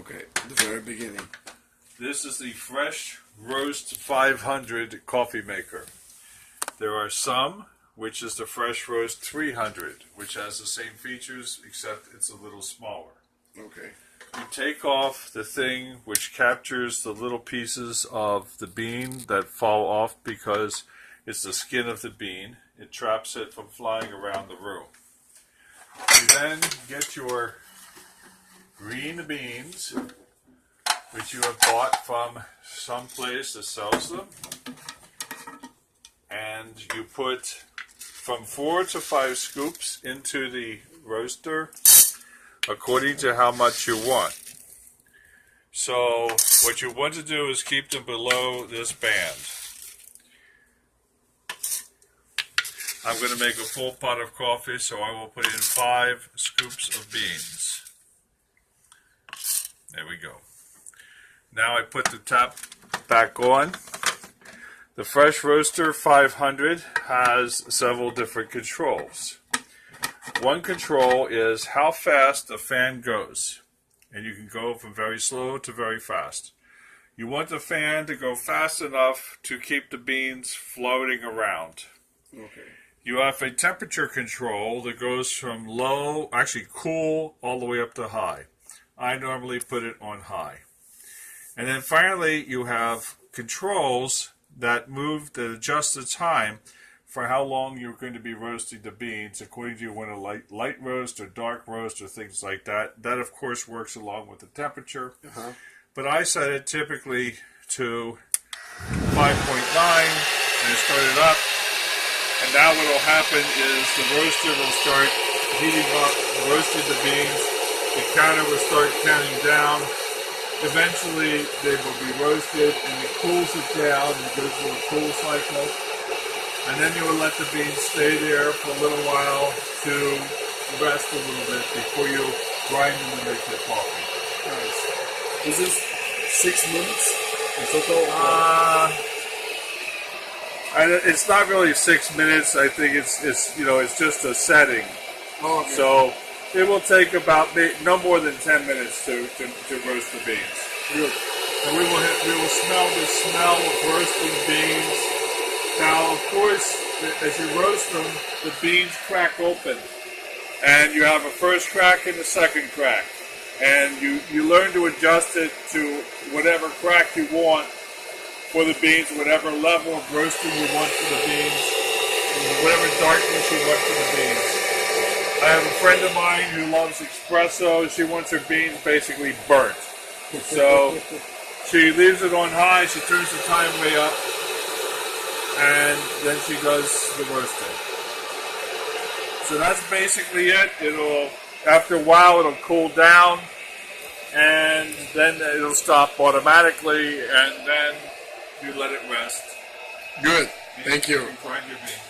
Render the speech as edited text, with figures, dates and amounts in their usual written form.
Okay, the very beginning. This is the Fresh Roast 500 coffee maker. There are some, which is the Fresh Roast 300, which has the same features except it's a little smaller. Okay. You take off the thing which captures the little pieces of the bean that fall off because it's the skin of the bean. It traps it from flying around the room. You then get your green beans, which you have bought from some place that sells them, and you put from 4 to 5 scoops into the roaster according to how much you want. So what you want to do is keep them below this band. I'm going to make a full pot of coffee, so I will put in 5 scoops of beans. There we go. Now I put the tap back on. The Fresh Roaster 500 has several different controls. One control is how fast the fan goes, and you can go from very slow to very fast. You want the fan to go fast enough to keep the beans floating around. Okay. You have a temperature control that goes from low, actually cool, all the way up to high. I normally put it on high. And then finally you have controls that adjust the time for how long you're going to be roasting the beans according to you want a light roast or dark roast or things like that. That, of course, works along with the temperature. But I set it typically to 5.9 and start it up. And now what will happen is the roaster will start heating up, roasting the beans. The counter will start counting down. Eventually, they will be roasted and it cools it down and goes through a cool cycle. And then you will let the beans stay there for a little while to rest a little bit before you grind them and make your coffee. Nice. Is this 6 minutes in total? It's not really 6 minutes. I think it's just a setting. Oh, okay. So it will take about no more than 10 minutes to roast the beans. Good. And we will smell the smell of roasting beans. Now, of course, as you roast them, the beans crack open. And you have a first crack and a second crack. And you learn to adjust it to whatever crack you want for the beans, whatever level of roasting you want for the beans, whatever darkness you want for the beans. I have a friend of mine who loves espresso. She wants her beans basically burnt. So she leaves it on high, she turns the time way up, and then she does the roasting. So that's basically it. After a while, it'll cool down, and then it'll stop automatically, and then you let it rest. Good. Thank you. Grind your beans.